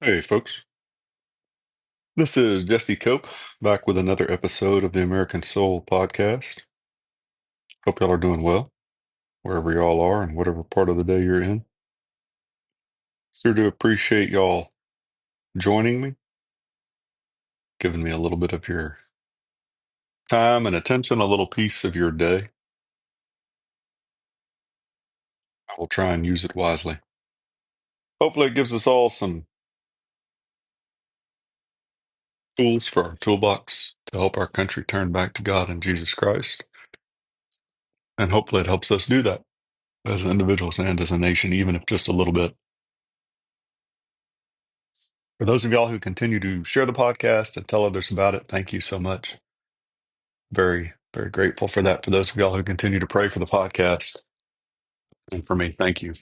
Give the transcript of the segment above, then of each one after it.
Hey, folks. This is Jesse Cope back with another episode of the American Soul podcast. Hope y'all are doing well, wherever y'all are and whatever part of the day you're in. Sure do appreciate y'all joining me, giving me a little bit of your time and attention, a little piece of your day. I will try and use it wisely. Hopefully, it gives us all some tools for our toolbox to help our country turn back to God and Jesus Christ. And hopefully, it helps us do that as individuals and as a nation, even if just a little bit. For those of y'all who continue to share the podcast and tell others about it, thank you so much. Very, very grateful for that. For those of y'all who continue to pray for the podcast, and for me, thank you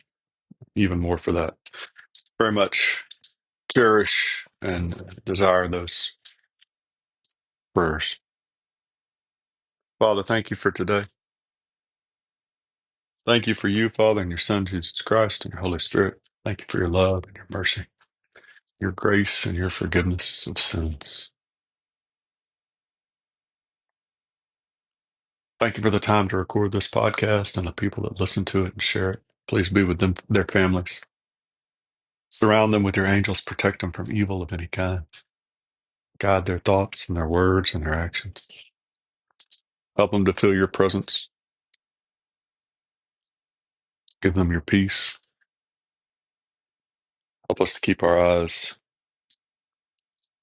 even more for that. Very much cherish and desire those prayers. Father, thank you for today. Thank you for you, Father, and your Son, Jesus Christ, and your Holy Spirit. Thank you for your love and your mercy, your grace and your forgiveness of sins. Thank you for the time to record this podcast and the people that listen to it and share it. Please be with them, their families. Surround them with your angels, protect them from evil of any kind. Guide their thoughts and their words and their actions. Help them to feel your presence. Give them your peace. Help us to keep our eyes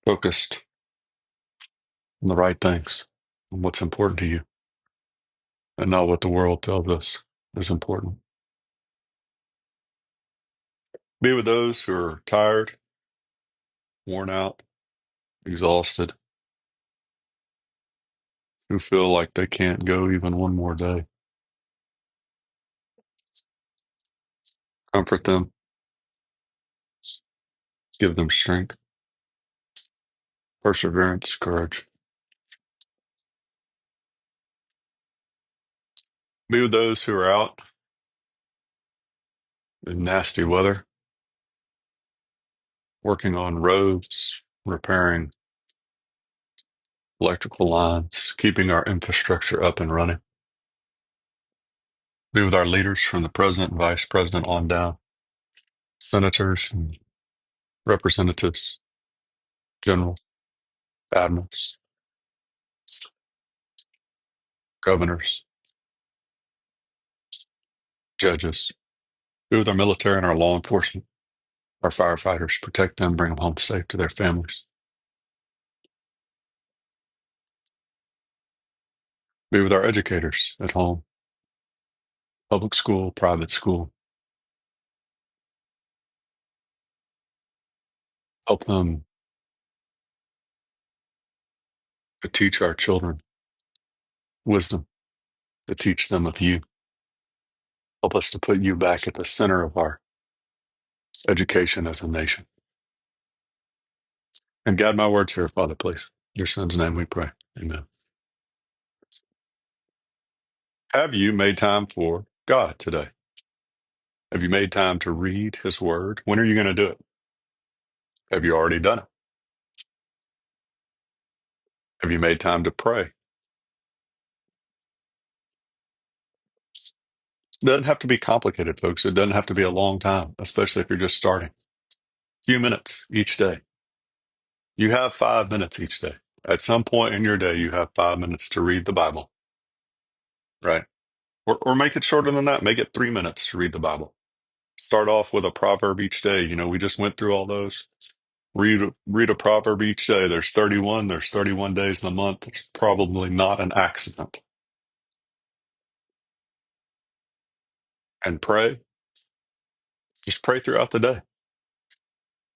focused on the right things, on what's important to you, and not what the world tells us is important. Be with those who are tired, worn out, exhausted, who feel like they can't go even one more day. Comfort them, give them strength, perseverance, courage. Be with those who are out in nasty weather, working on roads, repairing electrical lines, keeping our infrastructure up and running. Be with our leaders from the president and vice president on down, senators and representatives, generals, admirals, governors, judges. Be with our military and our law enforcement, our firefighters. Protect them, bring them home safe to their families. Be with our educators at home, public school, private school. Help them to teach our children wisdom, to teach them of you. Help us to put you back at the center of our education as a nation. And guide my words here, Father, please. In your Son's name we pray. Amen. Have you made time for God today? Have you made time to read his word? When are you going to do it? Have you already done it? Have you made time to pray? It doesn't have to be complicated, folks. It doesn't have to be a long time, especially if you're just starting. A few minutes each day. You have 5 minutes each day. At some point in your day, you have 5 minutes to read the Bible, right? Or make it shorter than that. Make it 3 minutes to read the Bible. Start off with a proverb each day. We just went through all those. Read a proverb each day. There's 31. There's 31 days in the month. It's probably not an accident. And pray. Just pray throughout the day.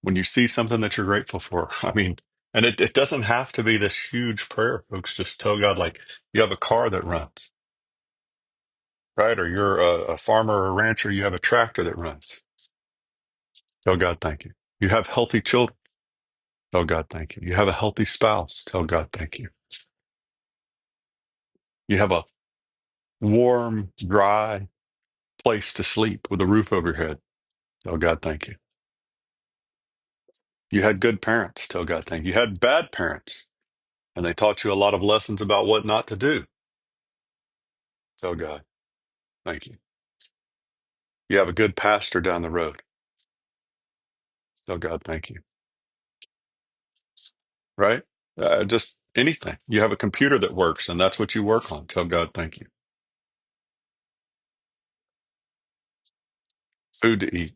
When you see something that you're grateful for, and it doesn't have to be this huge prayer, folks. Just tell God, like, you have a car that runs, right? Or you're a farmer or a rancher, you have a tractor that runs. Tell God, thank you. You have healthy children. Tell God, thank you. You have a healthy spouse. Tell God, thank you. You have a warm, dry place to sleep with a roof over your head. Tell God, thank you. You had good parents. Tell God thank you. You had bad parents, and they taught you a lot of lessons about what not to do. Tell God thank you. You have a good pastor down the road. Tell God thank you. Right? Just anything. You have a computer that works, and that's what you work on. Tell God thank you. Food to eat.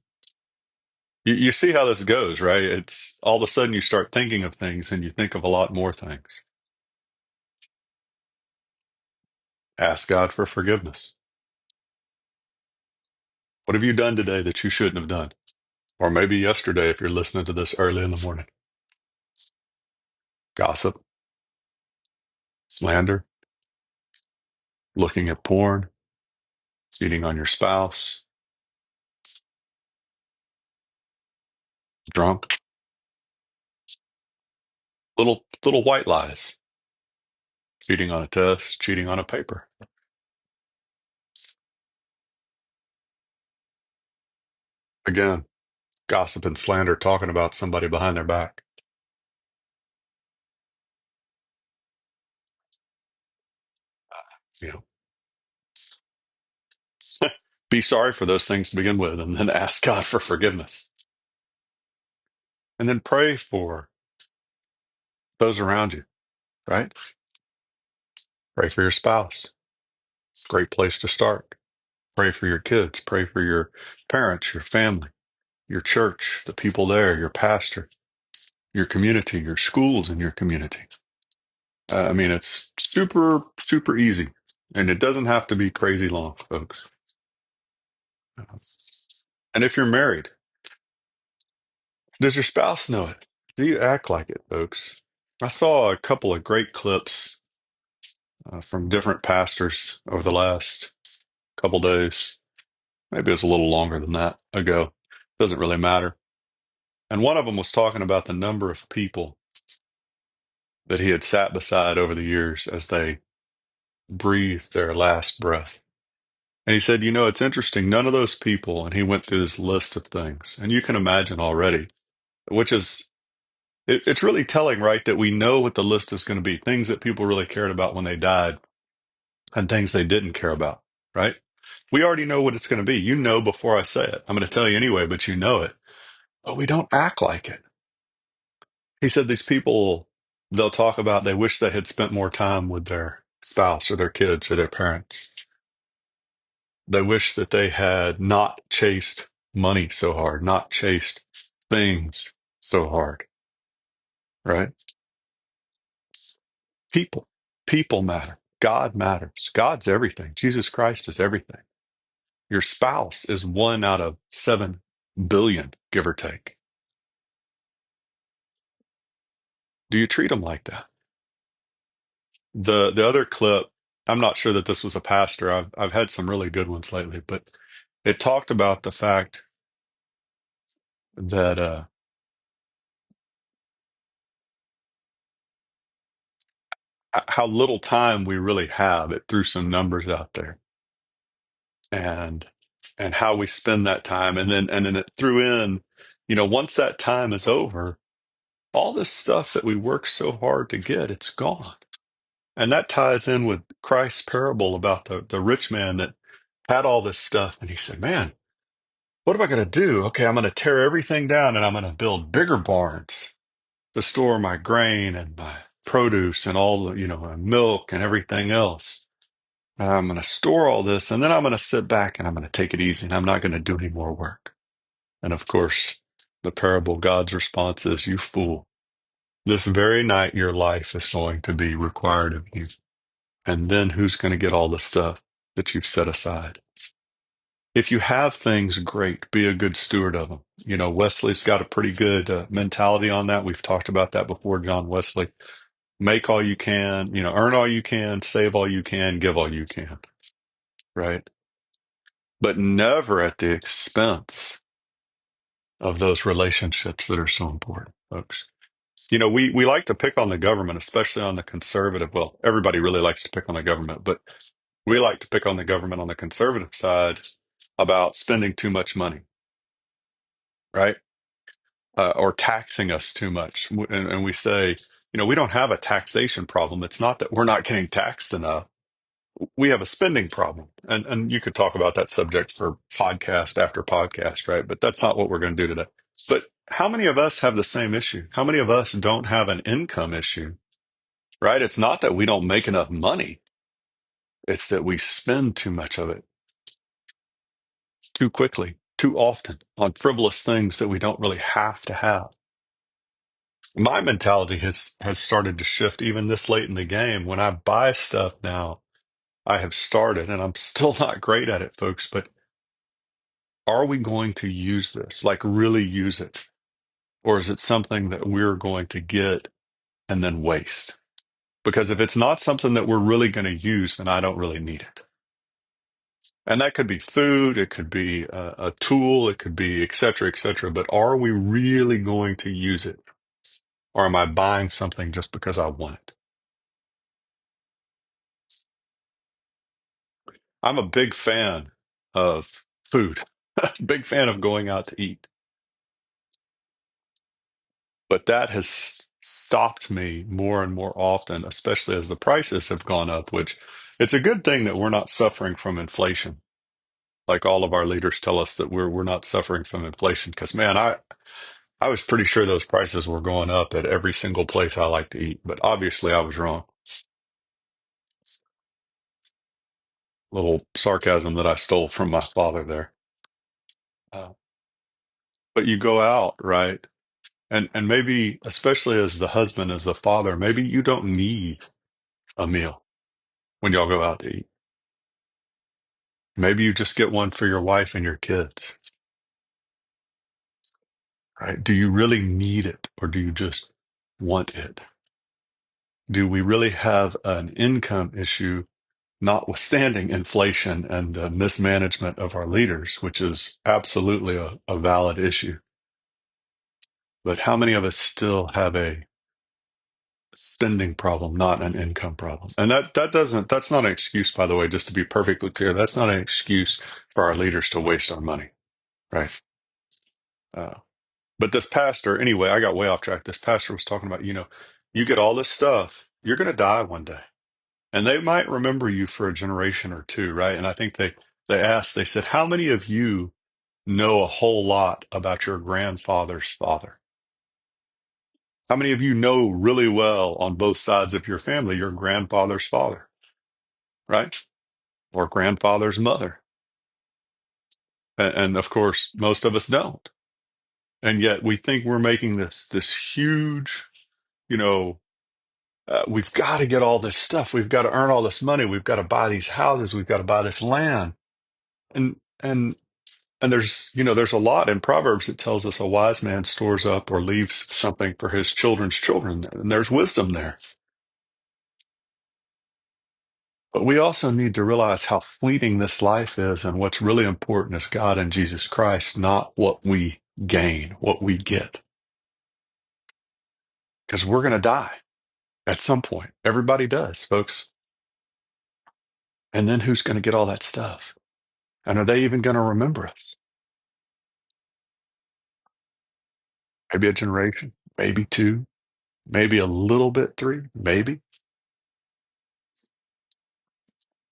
You see how this goes, right? It's all of a sudden you start thinking of things, and you think of a lot more things. Ask God for forgiveness. What have you done today that you shouldn't have done? Or maybe yesterday if you're listening to this early in the morning. Gossip, slander, looking at porn, cheating on your spouse, drunk, little white lies, cheating on a test, cheating on a paper. Again, gossip and slander, talking about somebody behind their back. You know, be sorry for those things to begin with, and then ask God for forgiveness, and then pray for those around you. Right? Pray for your spouse. It's a great place to start. Pray for your kids. Pray for your parents, your family, your church, the people there, your pastor, your community, your schools in your community. I mean, it's super easy, and it doesn't have to be crazy long, folks. And if you're married, does your spouse know it? Do you act like it, folks? I saw a couple of great clips from different pastors over the last couple days. Maybe it was a little longer than that ago. Doesn't really matter. And one of them was talking about the number of people that he had sat beside over the years as they breathed their last breath. And he said, it's interesting, none of those people, and he went through this list of things, and you can imagine already, which is, it's really telling, right, that we know what the list is going to be, things that people really cared about when they died and things they didn't care about, right? We already know what it's going to be. You know before I say it. I'm going to tell you anyway, but you know it. But we don't act like it. He said these people, they'll talk about they wish they had spent more time with their spouse or their kids or their parents. They wish that they had not chased money so hard, not chased things so hard, right? People, people matter. God matters. God's everything. Jesus Christ is everything. Your spouse is 1 out of 7 billion, give or take. Do you treat them like that? The other clip, I'm not sure that this was a pastor. I've had some really good ones lately, but it talked about the fact that how little time we really have. It threw some numbers out there, and how we spend that time, and then it threw in, once that time is over, all this stuff that we worked so hard to get, it's gone. And that ties in with Christ's parable about the rich man that had all this stuff, and he said, "Man, what am I going to do? Okay, I'm going to tear everything down, and I'm going to build bigger barns to store my grain and my produce and all the, my milk and everything else. I'm going to store all this, and then I'm going to sit back and I'm going to take it easy, and I'm not going to do any more work." And of course, the parable, God's response is, "You fool. This very night your life is going to be required of you. And then who's going to get all the stuff that you've set aside? If you have things, great. Be a good steward of them." Wesley's got a pretty good mentality on that. We've talked about that before, John Wesley. Make all you can, earn all you can, save all you can, give all you can, right? But never at the expense of those relationships that are so important, folks. We like to pick on the government, especially on the conservative. Well, everybody really likes to pick on the government, but we like to pick on the government on the conservative side about spending too much money, right? or taxing us too much. And we say, we don't have a taxation problem. It's not that we're not getting taxed enough. We have a spending problem. And you could talk about that subject for podcast after podcast, right? But that's not what we're going to do today. But how many of us have the same issue? How many of us don't have an income issue, right? It's not that we don't make enough money. It's that we spend too much of it too quickly, too often on frivolous things that we don't really have to have. My mentality has started to shift even this late in the game. When I buy stuff now, I have started, and I'm still not great at it, folks, but are we going to use this? Like really use it? Or is it something that we're going to get and then waste? Because if it's not something that we're really going to use, then I don't really need it. And that could be food, it could be a tool, it could be et cetera, et cetera. But are we really going to use it? Or am I buying something just because I want it? I'm a big fan of food, big fan of going out to eat. But that has stopped me more and more often, especially as the prices have gone up, which it's a good thing that we're not suffering from inflation. Like all of our leaders tell us that we're not suffering from inflation. Because man, I was pretty sure those prices were going up at every single place I like to eat, but obviously I was wrong. Little sarcasm that I stole from my father there. Uh, but you go out, right? And maybe, especially as the husband, as the father, maybe you don't need a meal when y'all go out to eat. Maybe you just get one for your wife and your kids, right? Do you really need it or do you just want it? Do we really have an income issue, notwithstanding inflation and the mismanagement of our leaders, which is absolutely a valid issue? But how many of us still have a spending problem, not an income problem? And that's not an excuse, by the way, just to be perfectly clear. That's not an excuse for our leaders to waste our money, right? Uh, But this pastor, anyway, I got way off track. This pastor was talking about, you get all this stuff, you're going to die one day. And they might remember you for a generation or two, right? And I think they asked, they said, how many of you know a whole lot about your grandfather's father? How many of you know really well on both sides of your family your grandfather's father, right? Or grandfather's mother? And of course, most of us don't. And yet we think we're making this huge, you know, we've got to get all this stuff. We've got to earn all this money. We've got to buy these houses. We've got to buy this land. And and and there's a lot in Proverbs that tells us a wise man stores up or leaves something for his children's children. And there's wisdom there. But we also need to realize how fleeting this life is, and what's really important is God and Jesus Christ, not what we gain, what we get. Because we're going to die at some point. Everybody does, folks. And then who's going to get all that stuff? And are they even going to remember us? Maybe a generation, maybe two, maybe a little bit three, maybe.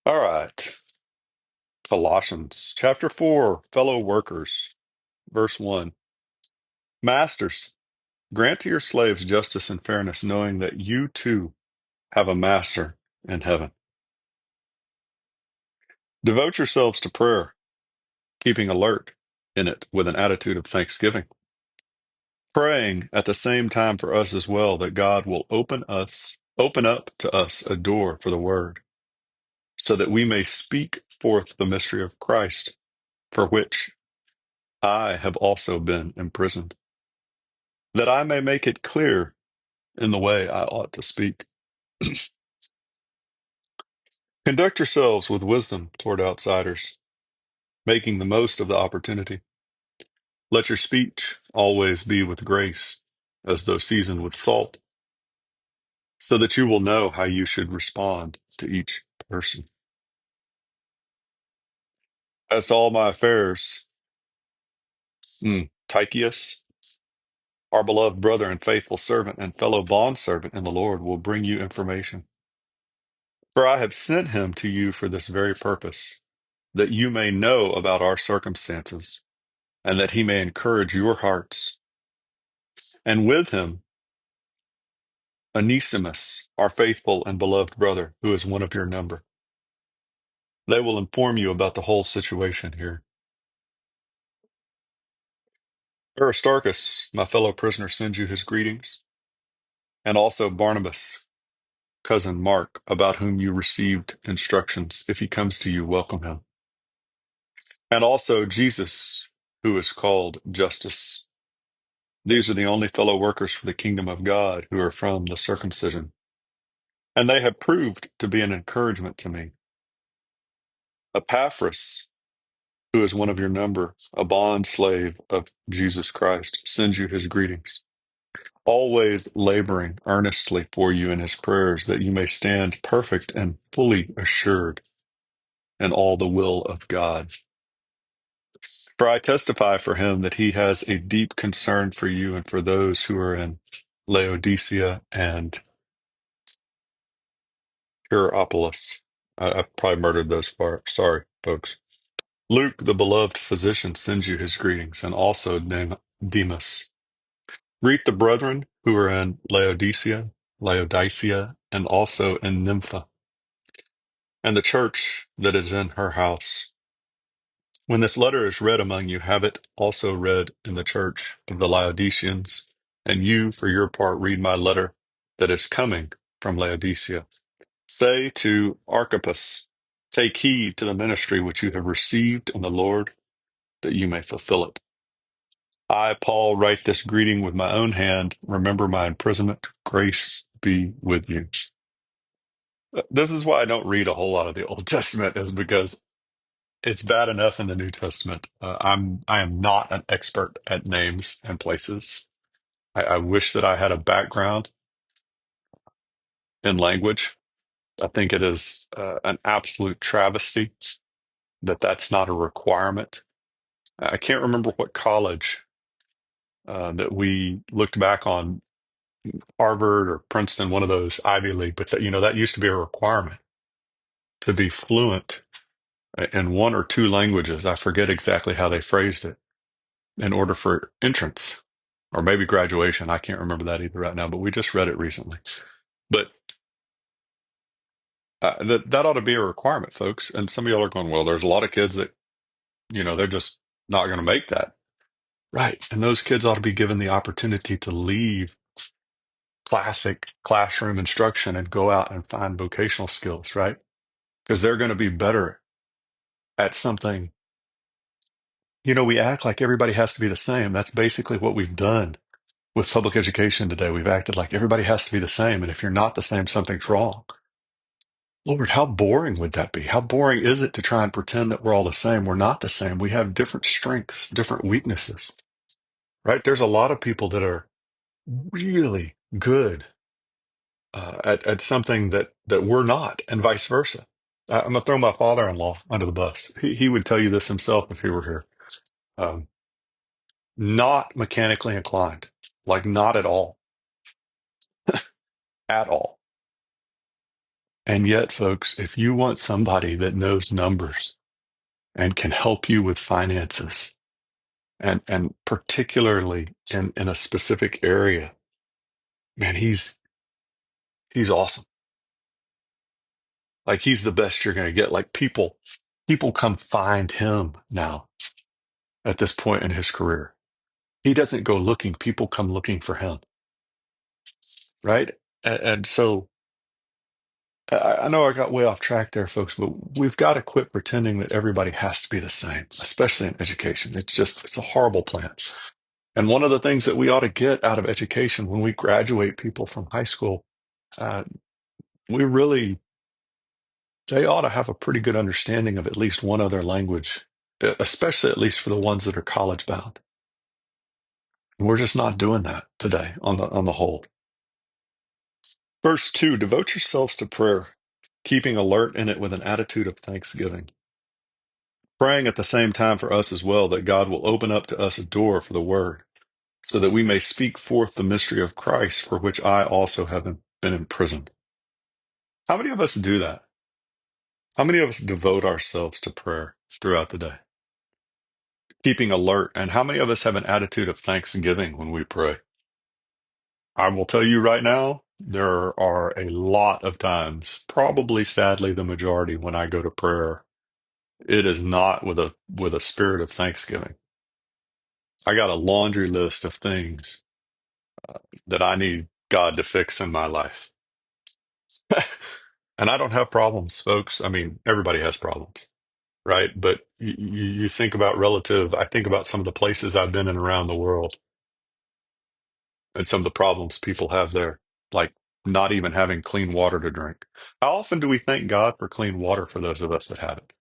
All right. Colossians chapter 4, fellow workers, verse 1. Masters, grant to your slaves justice and fairness, knowing that you too have a master in heaven. Devote yourselves to prayer, keeping alert in it with an attitude of thanksgiving, praying at the same time for us as well, that God will open up to us a door for the word, so that we may speak forth the mystery of Christ, for which I have also been imprisoned, that I may make it clear in the way I ought to speak. Conduct yourselves with wisdom toward outsiders, making the most of the opportunity. Let your speech always be with grace, as though seasoned with salt, so that you will know how you should respond to each person. As to all my affairs, Tychius, Our beloved brother and faithful servant and fellow bondservant in the Lord will bring you information. For I have sent him to you for this very purpose, that you may know about our circumstances, and that he may encourage your hearts. And with him, Onesimus, our faithful and beloved brother, who is one of your number. They will inform you about the whole situation here. Aristarchus, my fellow prisoner, sends you his greetings, and also Barnabas, cousin Mark, about whom you received instructions. If he comes to you, welcome him. And also Jesus, who is called Justus. These are the only fellow workers for the kingdom of God who are from the circumcision. And they have proved to be an encouragement to me. Epaphras, who is one of your number, a bond slave of Jesus Christ, sends you his greetings, always laboring earnestly for you in his prayers, that you may stand perfect and fully assured in all the will of God. For I testify for him that he has a deep concern for you and for those who are in Laodicea and Hierapolis. I probably murdered those parts. Sorry, folks. Luke, the beloved physician, sends you his greetings, and also Demas. Greet the brethren who are in Laodicea, and also in Nympha, and the church that is in her house. When this letter is read among you, have it also read in the church of the Laodiceans, and you, for your part, read my letter that is coming from Laodicea. Say to Archippus, take heed to the ministry which you have received in the Lord, that you may fulfill it. I, Paul, write this greeting with my own hand. Remember my imprisonment. Grace be with you. This is why I don't read a whole lot of the Old Testament, is because it's bad enough in the New Testament. I am not an expert at names and places. I wish that I had a background in language. I think it is an absolute travesty that that's not a requirement. I can't remember what college that we looked back on, Harvard or Princeton, one of those Ivy League, but that, that used to be a requirement to be fluent in one or two languages. I forget exactly how they phrased it, in order for entrance or maybe graduation. I can't remember that either right now, but we just read it recently. But that ought to be a requirement, folks. And some of y'all are going, well, there's a lot of kids that, they're just not going to make that. Right. And those kids ought to be given the opportunity to leave classic classroom instruction and go out and find vocational skills, right? Because they're going to be better at something. We act like everybody has to be the same. That's basically what we've done with public education today. We've acted like everybody has to be the same. And if you're not the same, something's wrong. Lord, how boring would that be? How boring is it to try and pretend that we're all the same? We're not the same. We have different strengths, different weaknesses, right? There's a lot of people that are really good at something that we're not, and vice versa. I'm going to throw my father-in-law under the bus. He would tell you this himself if he were here. Um, Not mechanically inclined, like not at all, at all. And yet, folks, if you want somebody that knows numbers and can help you with finances, and particularly in a specific area, man, he's awesome. Like he's the best you're going to get. Like people come find him now at this point in his career. He doesn't go looking, people come looking for him, right? And so I know I got way off track there, folks, but we've got to quit pretending that everybody has to be the same, especially in education. It's a horrible plan. And one of the things that we ought to get out of education when we graduate people from high school, uh, we really, they ought to have a pretty good understanding of at least one other language, especially at least for the ones that are college bound. And we're just not doing that today on the whole. Verse 2, devote yourselves to prayer, keeping alert in it with an attitude of thanksgiving. Praying at the same time for us as well, that God will open up to us a door for the word, so that we may speak forth the mystery of Christ, for which I also have been imprisoned. How many of us do that? How many of us devote ourselves to prayer throughout the day, keeping alert? And how many of us have an attitude of thanksgiving when we pray? I will tell you right now, there are a lot of times, probably sadly the majority, when I go to prayer, it is not with a spirit of thanksgiving. I got a laundry list of things that I need God to fix in my life. And I don't have problems, folks. I mean, everybody has problems, right? But you think about relative, I think about some of the places I've been in around the world and some of the problems people have there, like not even having clean water to drink. How often do we thank God for clean water for those of us that have it?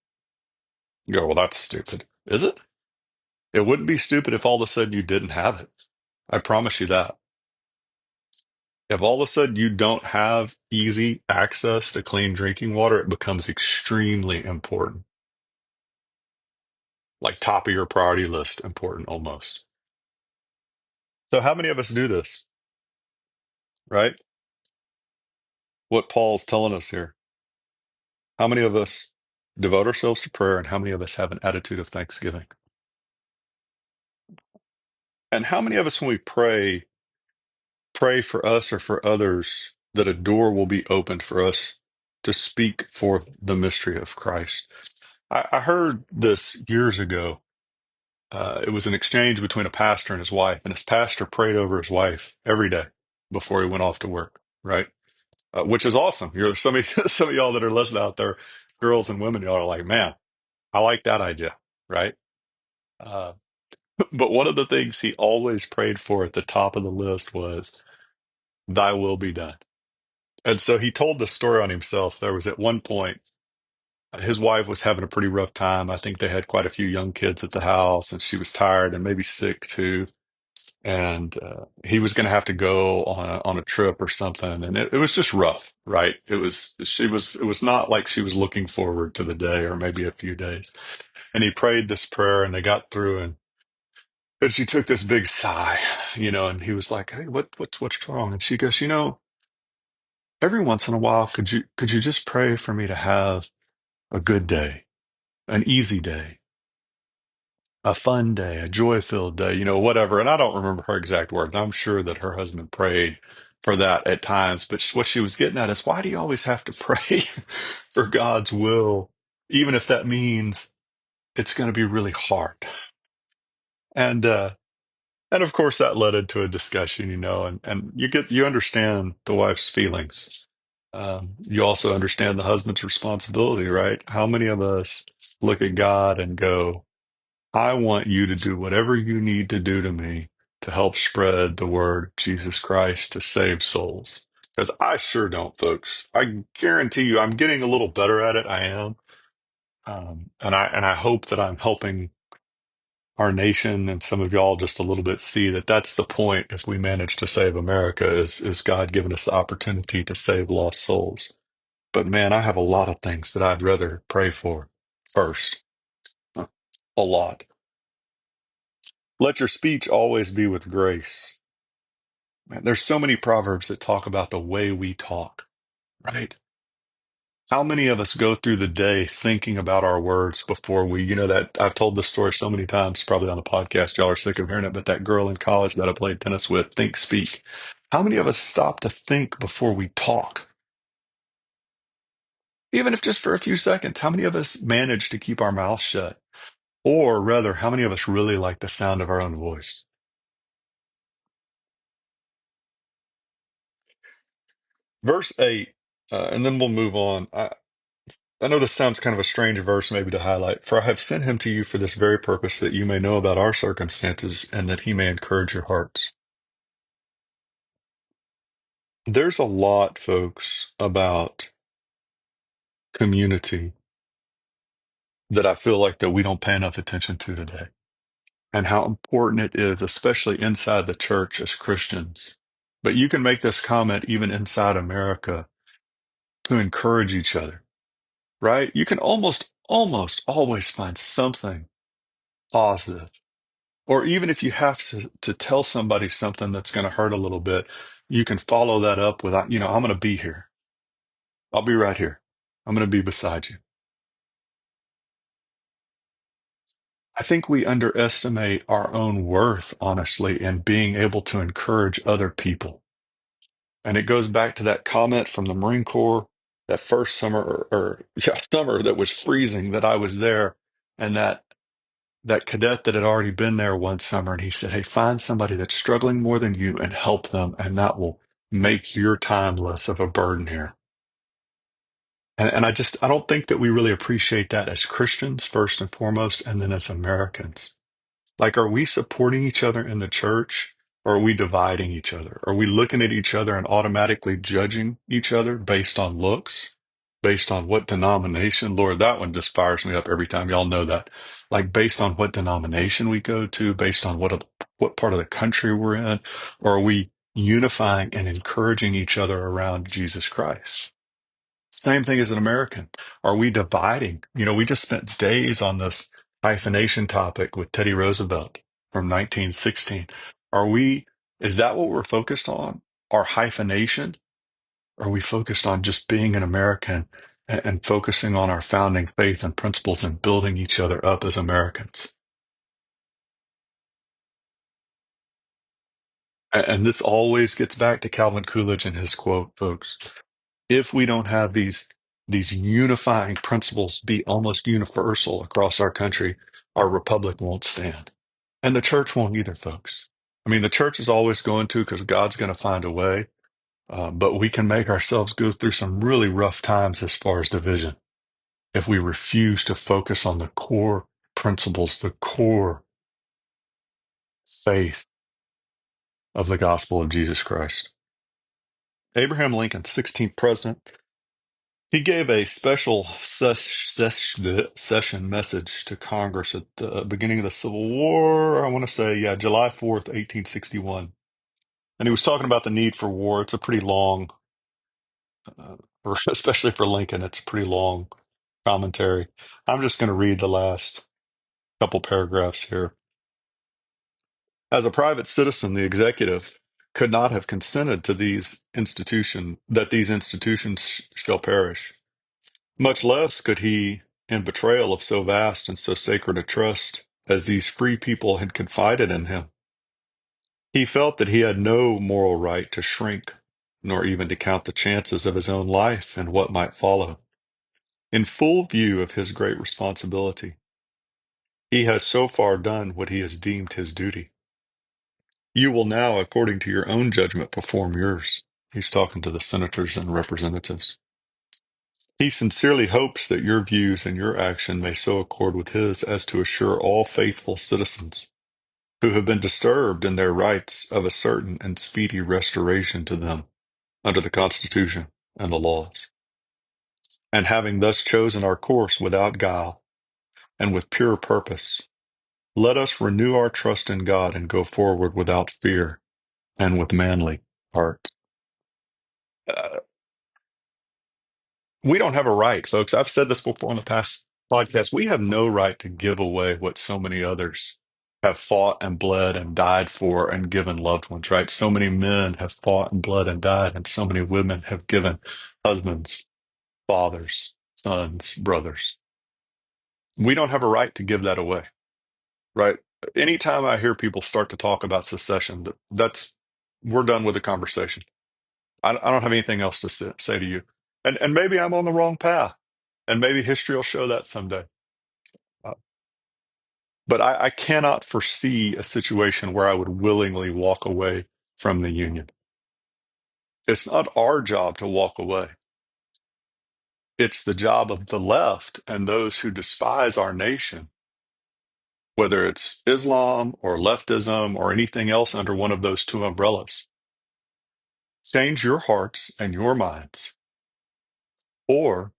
You go, well, that's stupid. Is it? It wouldn't be stupid if all of a sudden you didn't have it. I promise you that. If all of a sudden you don't have easy access to clean drinking water, it becomes extremely important, like top of your priority list, important almost. So, how many of us do this, right? What Paul's telling us here. How many of us devote ourselves to prayer, and how many of us have an attitude of thanksgiving? And how many of us, when we pray, pray for us or for others that a door will be opened for us to speak for the mystery of Christ? I heard this years ago. It was an exchange between a pastor and his wife, and his pastor prayed over his wife every day before he went off to work, right? Which is awesome. You're some of some of y'all that are listening out there, girls and women, y'all are like, man, I like that idea, right? Uh, but one of the things he always prayed for at the top of the list was, "Thy will be done." And so he told the story on himself. There was at one point his wife was having a pretty rough time. I think they had quite a few young kids at the house, and she was tired and maybe sick too. And he was going to have to go on a trip or something, and it was just rough, right? It was not like she was looking forward to the day or maybe a few days. And he prayed this prayer, and they got through, and she took this big sigh, and he was like, "Hey, what's wrong?" And she goes, every once in a while, could you just pray for me to have a good day, an easy day, a fun day, a joy-filled day, whatever. And I don't remember her exact words. I'm sure that her husband prayed for that at times, but what she was getting at is, why do you always have to pray for God's will, even if that means it's going to be really hard? And and of course that led into a discussion, and you understand the wife's feelings. You also understand the husband's responsibility, right? How many of us look at God and go, I want you to do whatever you need to do to me to help spread the word of Jesus Christ to save souls? Because I sure don't, folks. I guarantee you, I'm getting a little better at it. I am, and I hope that I'm helping our nation and some of y'all just a little bit see that that's the point. If we manage to save America, is God giving us the opportunity to save lost souls? But man, I have a lot of things that I'd rather pray for first. A lot. Let your speech always be with grace. Man, there's so many proverbs that talk about the way we talk, right? How many of us go through the day thinking about our words before that I've told this story so many times, probably on the podcast, y'all are sick of hearing it, but that girl in college that I played tennis with, think, speak. How many of us stop to think before we talk? Even if just for a few seconds, how many of us manage to keep our mouths shut? Or rather, how many of us really like the sound of our own voice? Verse 8, and then we'll move on. I know this sounds kind of a strange verse maybe to highlight. For I have sent him to you for this very purpose, that you may know about our circumstances and that he may encourage your hearts. There's a lot, folks, about community that I feel like that we don't pay enough attention to today, and how important it is, especially inside the church as Christians. But you can make this comment even inside America, to encourage each other, right? You can almost always find something positive Or even if you have to tell somebody something that's going to hurt a little bit, you can follow that up with, I'm going to be here. I'll be right here. I'm going to be beside you. I think we underestimate our own worth, honestly, in being able to encourage other people. And it goes back to that comment from the Marine Corps that first summer yeah, summer that was freezing that I was there, and that cadet that had already been there one summer, and he said, "Hey, find somebody that's struggling more than you and help them, and that will make your time less of a burden here." And I don't think that we really appreciate that as Christians, first and foremost, and then as Americans. Like, are we supporting each other in the church, or are we dividing each other? Are we looking at each other and automatically judging each other based on looks, based on what denomination? Lord, that one just fires me up every time. Y'all know that. Like, based on what denomination we go to, based on what part of the country we're in, or are we unifying and encouraging each other around Jesus Christ? Same thing as an American. Are we dividing? We just spent days on this hyphenation topic with Teddy Roosevelt from 1916. Is that what we're focused on? Our hyphenation? Are we focused on just being an American and focusing on our founding faith and principles and building each other up as Americans? And this always gets back to Calvin Coolidge and his quote, folks. If we don't have these unifying principles be almost universal across our country, our republic won't stand. And the church won't either, folks. I mean, the church is always going to because God's going to find a way, but we can make ourselves go through some really rough times as far as division if we refuse to focus on the core principles, the core faith of the gospel of Jesus Christ. Abraham Lincoln, 16th president, he gave a special session message to Congress at the beginning of the Civil War. I want to say, yeah, July 4th, 1861. And he was talking about the need for war. It's a pretty long, especially for Lincoln, it's a pretty long commentary. I'm just going to read the last couple paragraphs here. As a private citizen, the executive could not have consented to these institutions shall perish. Much less could he, in betrayal of so vast and so sacred a trust as these free people had confided in him. He felt that he had no moral right to shrink, nor even to count the chances of his own life and what might follow. In full view of his great responsibility, he has so far done what he has deemed his duty. You will now, according to your own judgment, perform yours. He's talking to the senators and representatives. He sincerely hopes that your views and your action may so accord with his as to assure all faithful citizens who have been disturbed in their rights of a certain and speedy restoration to them under the Constitution and the laws. And having thus chosen our course without guile and with pure purpose, let us renew our trust in God and go forward without fear and with manly heart. Uh, We don't have a right, folks. I've said this before on the past podcast. We have no right to give away what so many others have fought and bled and died for and given loved ones, right? So many men have fought and bled and died, and so many women have given husbands, fathers, sons, brothers. We don't have a right to give that away, right? Anytime I hear people start to talk about secession, we're done with the conversation. I don't have anything else to say to you. And maybe I'm on the wrong path. And maybe history will show that someday. Uh, but I cannot foresee a situation where I would willingly walk away from the Union. It's not our job to walk away. It's the job of the left and those who despise our nation, whether it's Islam or leftism or anything else under one of those two umbrellas. Change your hearts and your minds, or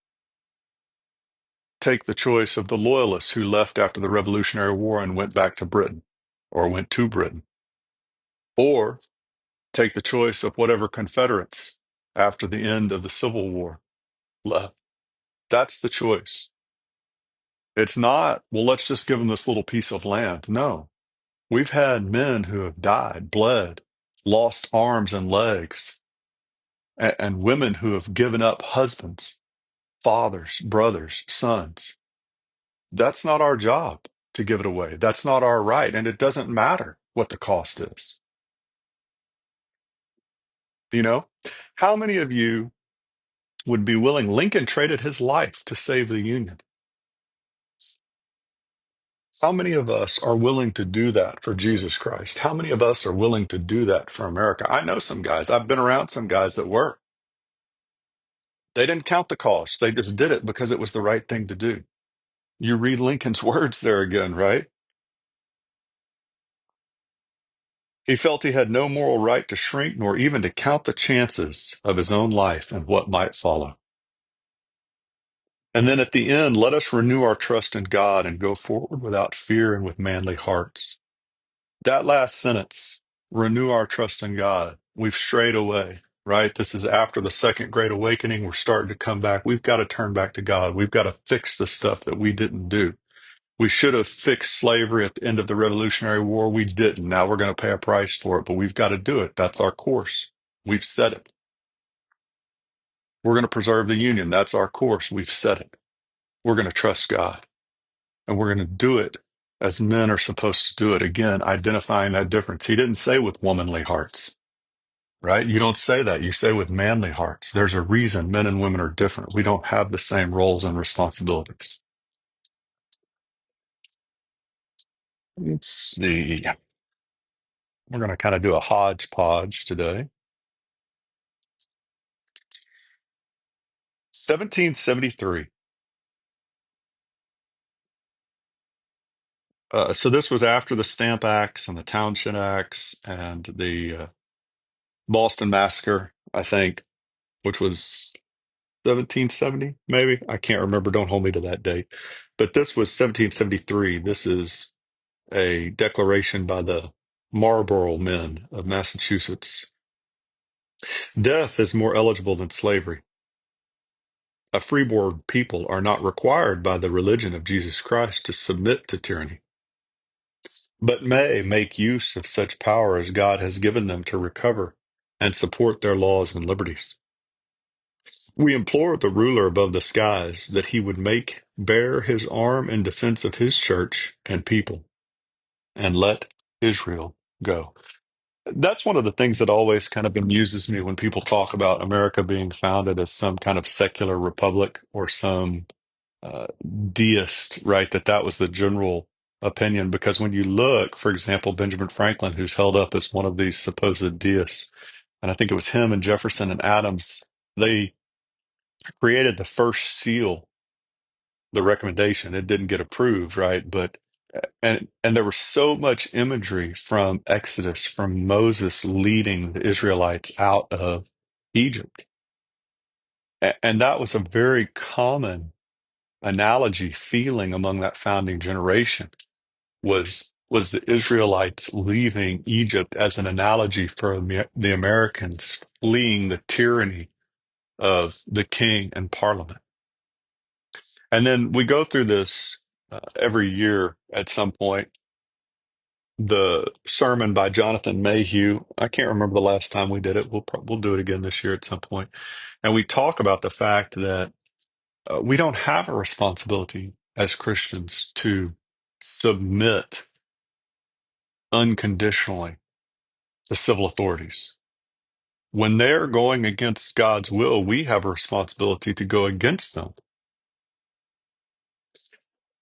take the choice of the loyalists who left after the Revolutionary War and went back to Britain or went to Britain, or take the choice of whatever Confederates after the end of the Civil War left. That's the choice. It's not, well, let's just give them this little piece of land. No, We've had men who have died, bled, lost arms and legs, and women who have given up husbands, fathers, brothers, sons. That's not our job to give it away. That's not our right. And it doesn't matter what the cost is. You know, how many of you would be willing? Lincoln traded his life to save the Union. How many of us are willing to do that for Jesus Christ? How many of us are willing to do that for America? I know some guys. I've been around some guys that were. They didn't count the cost. They just did it because it was the right thing to do. You read Lincoln's words there again, right? He felt he had no moral right to shrink nor even to count the chances of his own life and what might follow. And then at the end, let us renew our trust in God and go forward without fear and with manly hearts. That last sentence, renew our trust in God. We've strayed away, right? This is after the second great awakening. We're starting to come back. We've got to turn back to God. We've got to fix the stuff that we didn't do. We should have fixed slavery at the end of the Revolutionary War. We didn't. Now we're going to pay a price for it, but we've got to do it. That's our course. We've set it. We're going to preserve the Union. That's our course. We've set it. We're going to trust God, and we're going to do it as men are supposed to do it. Again, identifying that difference. He didn't say with womanly hearts, right? You don't say that. You say with manly hearts. There's a reason men and women are different. We don't have the same roles and responsibilities. Let's see. We're going to kind of do a hodgepodge today. 1773. So this was after the Stamp Acts and the Townshend Acts and the Boston Massacre, I think, which was 1770, maybe. I can't remember. Don't hold me to that date. But this was 1773. This is a declaration by the Marlborough men of Massachusetts. Death is more eligible than slavery. A freeborn people are not required by the religion of Jesus Christ to submit to tyranny, but may make use of such power as God has given them to recover and support their laws and liberties. We implore the ruler above the skies that he would make bare his arm in defense of his church and people and let Israel go. That's one of the things that always kind of amuses me when people talk about America being founded as some kind of secular republic or some uh, deist, right? That was the general opinion. Because when you look, for example, Benjamin Franklin, who's held up as one of these supposed deists, and I think it was him and Jefferson and Adams, they created the first seal, the recommendation. It didn't get approved, right? But and there was so much imagery from Exodus, from Moses leading the Israelites out of Egypt. And that was a very common analogy feeling among that founding generation was the Israelites leaving Egypt as an analogy for the Americans fleeing the tyranny of the king and parliament. And then we go through this every year at some point. The sermon by Jonathan Mayhew. I can't remember the last time we did it. We'll do it again this year at some point. And we talk about the fact that we don't have a responsibility as Christians to submit unconditionally to civil authorities. When they're going against God's will, we have a responsibility to go against them.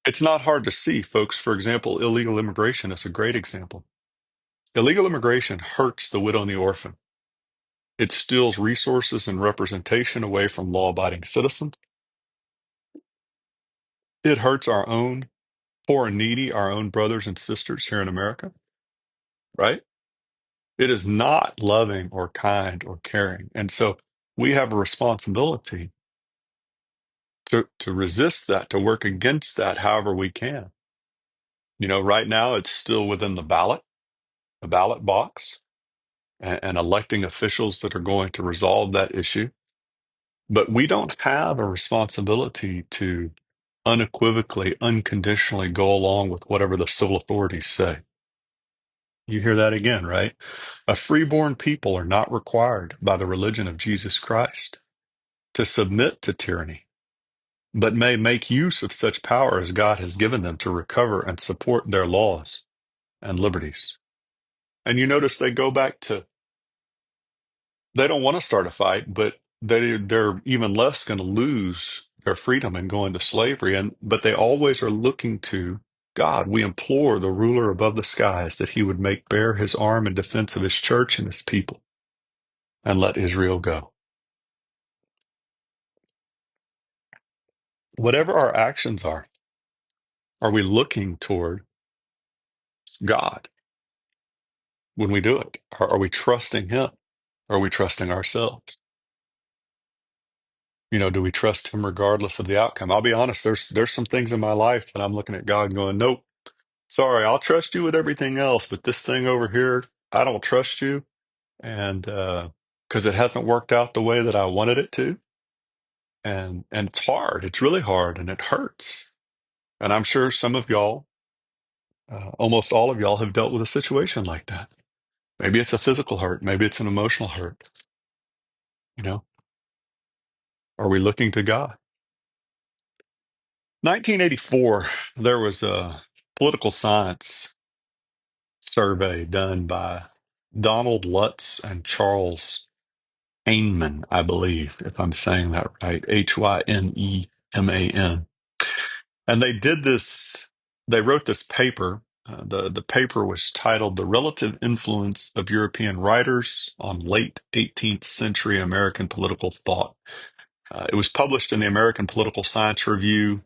It's not hard to see, folks. For example, illegal immigration is a great example. Illegal immigration hurts the widow and the orphan. It steals resources and representation away from law-abiding citizens. It hurts our own poor and needy, our own brothers and sisters here in America, right? It is not loving or kind or caring. And so we have a responsibility to resist that, to work against that however we can. You know, right now it's still within the ballot box, and electing officials that are going to resolve that issue. But we don't have a responsibility to unequivocally, unconditionally go along with whatever the civil authorities say. You hear that again, right? A freeborn people are not required by the religion of Jesus Christ to submit to tyranny, but may make use of such power as God has given them to recover and support their laws and liberties. And you notice they go back to, they don't want to start a fight, but they're even less going to lose their freedom and go into slavery. But they always are looking to God. We implore the ruler above the skies that he would make bare his arm in defense of his church and his people and let Israel go. Whatever our actions are we looking toward God when we do it? Are we trusting him? Are we trusting ourselves? Do we trust him regardless of the outcome? I'll be honest, there's some things in my life that I'm looking at God and going, nope, sorry, I'll trust you with everything else, but this thing over here, I don't trust you. And because it hasn't worked out the way that I wanted it to. And it's hard. It's really hard and it hurts. And I'm sure some of y'all, almost all of y'all have dealt with a situation like that. Maybe it's a physical hurt, maybe it's an emotional hurt. You know, are we looking to God? 1984, there was a political science survey done by Donald Lutz and Charles Hyneman, I believe, if I'm saying that right, Hyneman. And they did this, they wrote this paper. The paper was titled The Relative Influence of European Writers on Late 18th Century American Political Thought. It was published in the American Political Science Review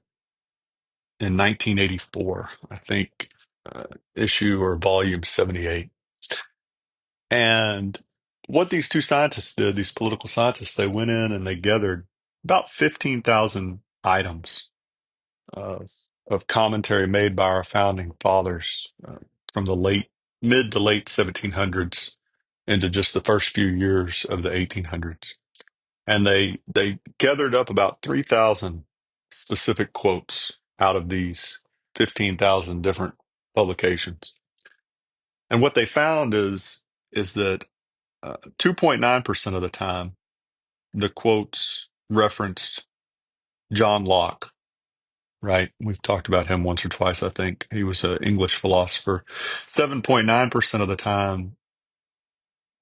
in 1984, I think, uh, issue or volume 78. And what these two scientists did, these political scientists, they went in and they gathered about 15,000 items uh, of commentary made by our founding fathers from the mid to late 1700s into just the first few years of the 1800s. And they gathered up about 3,000 specific quotes out of these 15,000 different publications. And what they found is that 2.9% of the time, the quotes referenced John Locke, right? We've talked about him once or twice, I think. He was an English philosopher. 7.9% of the time,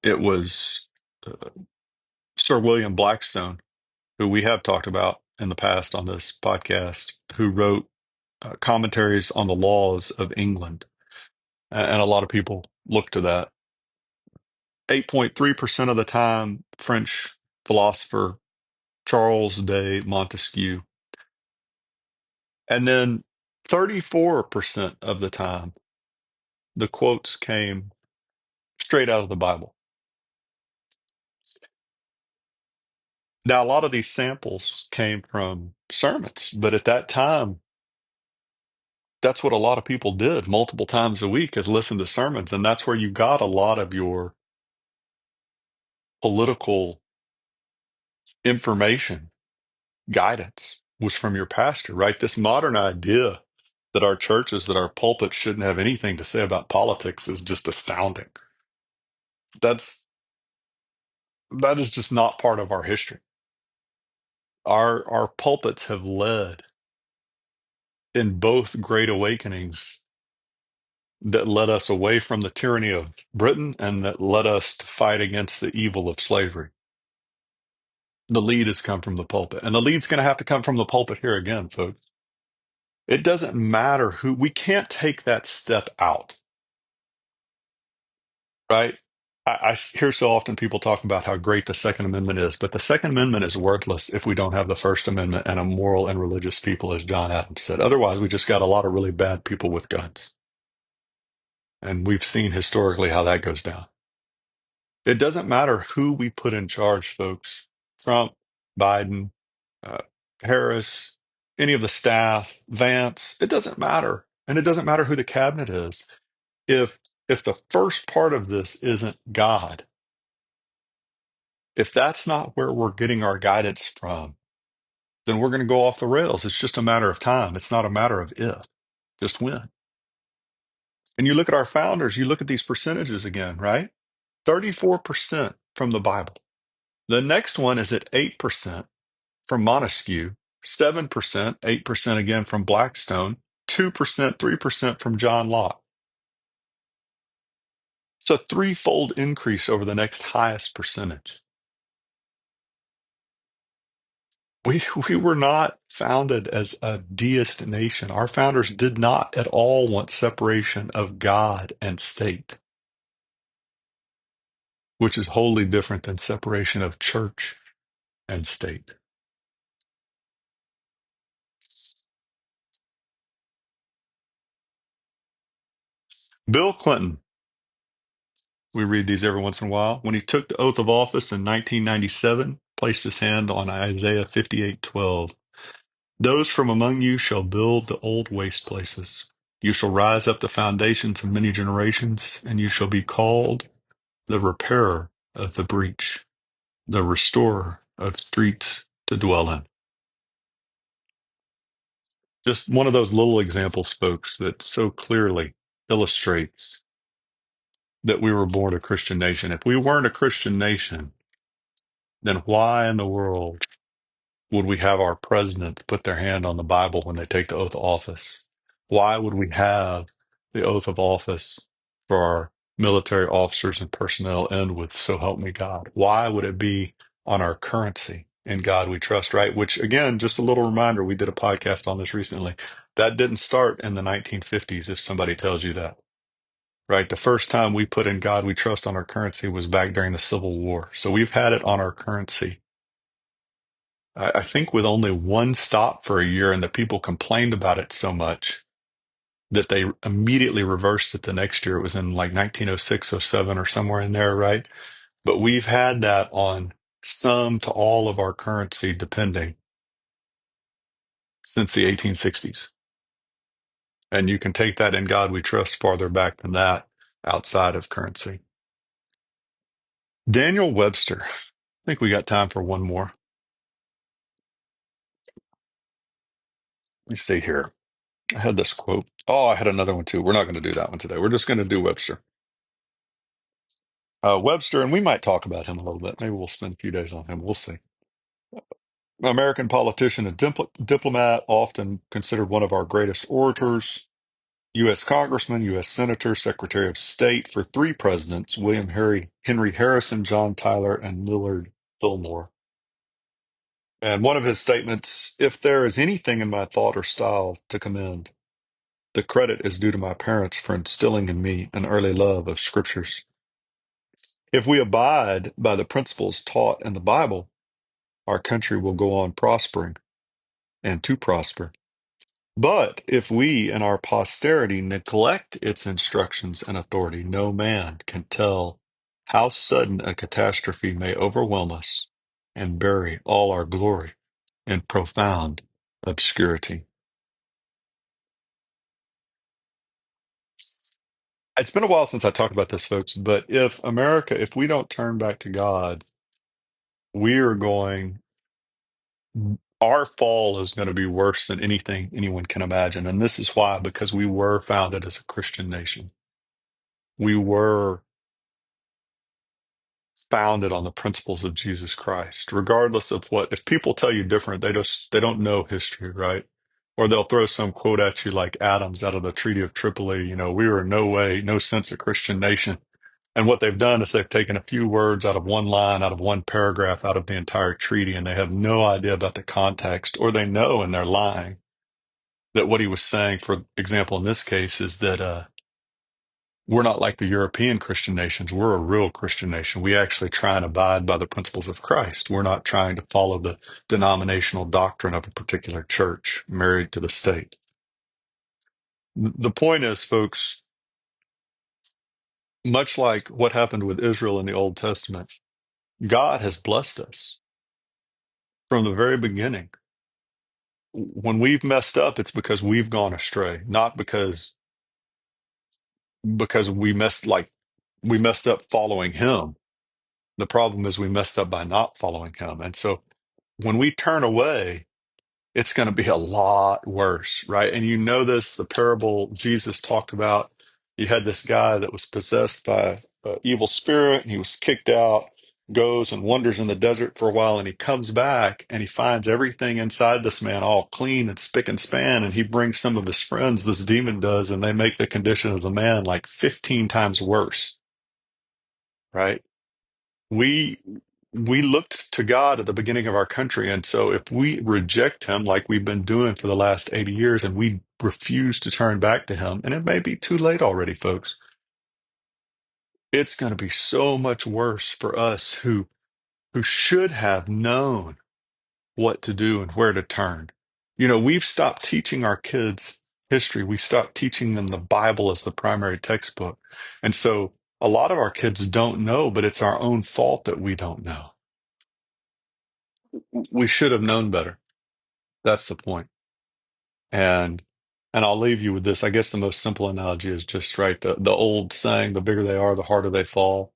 it was uh, Sir William Blackstone, who we have talked about in the past on this podcast, who wrote commentaries on the laws of England. And a lot of people look to that. 8.3% of the time, French philosopher Charles de Montesquieu. And then 34% of the time, the quotes came straight out of the Bible. Now, a lot of these samples came from sermons, but at that time, that's what a lot of people did multiple times a week is listen to sermons. And that's where you got a lot of your political information, guidance was from your pastor, right? This modern idea that our churches, that our pulpits shouldn't have anything to say about politics is just astounding. That's that is just not part of our history. Our pulpits have led in both great awakenings that led us away from the tyranny of Britain and that led us to fight against the evil of slavery. The lead has come from the pulpit, and the lead's going to have to come from the pulpit here again, folks. It doesn't matter who, we can't take that step out, right? I hear so often people talking about how great the Second Amendment is, but the Second Amendment is worthless if we don't have the First Amendment and a moral and religious people, as John Adams said. Otherwise, we just got a lot of really bad people with guns. And we've seen historically how that goes down. It doesn't matter who we put in charge, folks. Trump, Biden, uh, Harris, any of the staff, Vance, it doesn't matter. And it doesn't matter who the cabinet is. If if the first part of this isn't God, if that's not where we're getting our guidance from, then we're going to go off the rails. It's just a matter of time. It's not a matter of if, just when. And you look at our founders, you look at these percentages again, right? 34% from the Bible. The next one is at 8% from Montesquieu, 7%, 8% again from Blackstone, 2%, 3% from John Locke. It's a threefold increase over the next highest percentage. We were not founded as a deist nation. Our founders did not at all want separation of God and state, which is wholly different than separation of church and state. Bill Clinton, we read these every once in a while, when he took the oath of office in 1997, placed his hand on Isaiah 58:12. Those from among you shall build the old waste places. You shall rise up the foundations of many generations, and you shall be called the repairer of the breach, the restorer of streets to dwell in. Just one of those little examples, folks, that so clearly illustrates that we were born a Christian nation. If we weren't a Christian nation, then why in the world would we have our presidents put their hand on the Bible when they take the oath of office? Why would we have the oath of office for our military officers and personnel end with "So help me God"? Why would it be on our currency? In God we trust, right? Which, again, just a little reminder, we did a podcast on this recently. That didn't start in the 1950s, if somebody tells you that, right? The first time we put "In God we trust" on our currency was back during the Civil War. So we've had it on our currency, I think, with only one stop for a year, and the people complained about it so much that they immediately reversed it the next year. It was in like 1906, '07, or somewhere in there, right? But we've had that on some to all of our currency, depending, since the 1860s. And you can take that "In God we trust" farther back than that outside of currency. Daniel Webster. I think we got time for one more. Let me see here. I had this quote. Oh, I had another one too. We're not going to do that one today. We're just going to do Webster. Webster, and we might talk about him a little bit. Maybe we'll spend a few days on him. We'll see. American politician and diplomat, often considered one of our greatest orators, U.S. Congressman, U.S. Senator, Secretary of State for three presidents: William Henry Harrison, John Tyler, and Millard Fillmore. And one of his statements: "If there is anything in my thought or style to commend, the credit is due to my parents for instilling in me an early love of scriptures. If we abide by the principles taught in the Bible, our country will go on prospering and to prosper. But if we and our posterity neglect its instructions and authority, no man can tell how sudden a catastrophe may overwhelm us and bury all our glory in profound obscurity." It's been a while since I talked about this, folks, but if we don't turn back to God, we are going our fall is going to be worse than anything anyone can imagine. And this is why, because we were founded as a Christian nation. We were founded on the principles of Jesus Christ, regardless of what, if people tell you different, they don't know history, right? Or they'll throw some quote at you like Adams out of the Treaty of Tripoli, we were in no way, no sense a Christian nation. And what they've done is they've taken a few words out of one line, out of one paragraph, out of the entire treaty, and they have no idea about the context, or they know and they're lying. That what he was saying, for example, in this case, is that we're not like the European Christian nations. We're a real Christian nation. We actually try and abide by the principles of Christ. We're not trying to follow the denominational doctrine of a particular church married to the state. The point is, folks, much like what happened with Israel in the Old Testament, God has blessed us from the very beginning. When we've messed up, it's because we've gone astray, not because we messed up following him. The problem is we messed up by not following him. And so when we turn away, it's going to be a lot worse, right? And this, the parable Jesus talked about, You had this guy that was possessed by an evil spirit, and he was kicked out, goes and wanders in the desert for a while, and he comes back and he finds everything inside this man all clean and spick and span. And he brings some of his friends, this demon does, and they make the condition of the man like 15 times worse, right? We we looked to God at the beginning of our country, and so if we reject him like we've been doing for the last 80 years and we refuse to turn back to him, and it may be too late already, folks, it's going to be so much worse for us who should have known what to do and where to turn. We've stopped teaching our kids history. We stopped teaching them the Bible as the primary textbook. And so a lot of our kids don't know, but it's our own fault that we don't know. We should have known better. That's the point. And and I'll leave you with this. I guess the most simple analogy is just right. The old saying, the bigger they are, the harder they fall.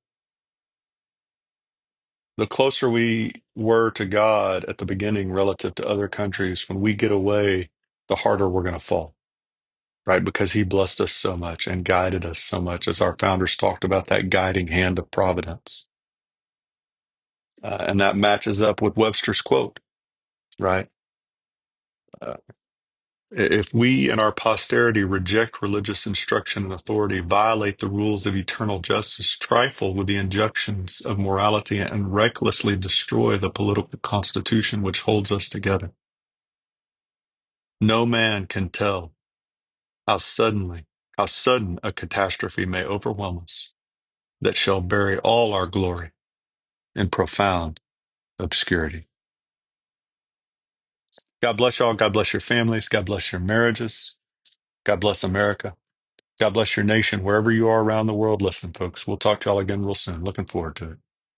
The closer we were to God at the beginning relative to other countries, when we get away, the harder we're going to fall, right? Because he blessed us so much and guided us so much, as our founders talked about that guiding hand of providence. And that matches up with Webster's quote, right? Uh, if we and our posterity reject religious instruction and authority, violate the rules of eternal justice, trifle with the injunctions of morality, and recklessly destroy the political constitution which holds us together, no man can tell how suddenly, how sudden a catastrophe may overwhelm us that shall bury all our glory in profound obscurity. God bless y'all. God bless your families. God bless your marriages. God bless America. God bless your nation, wherever you are around the world. Listen, folks, we'll talk to y'all again real soon. Looking forward to it.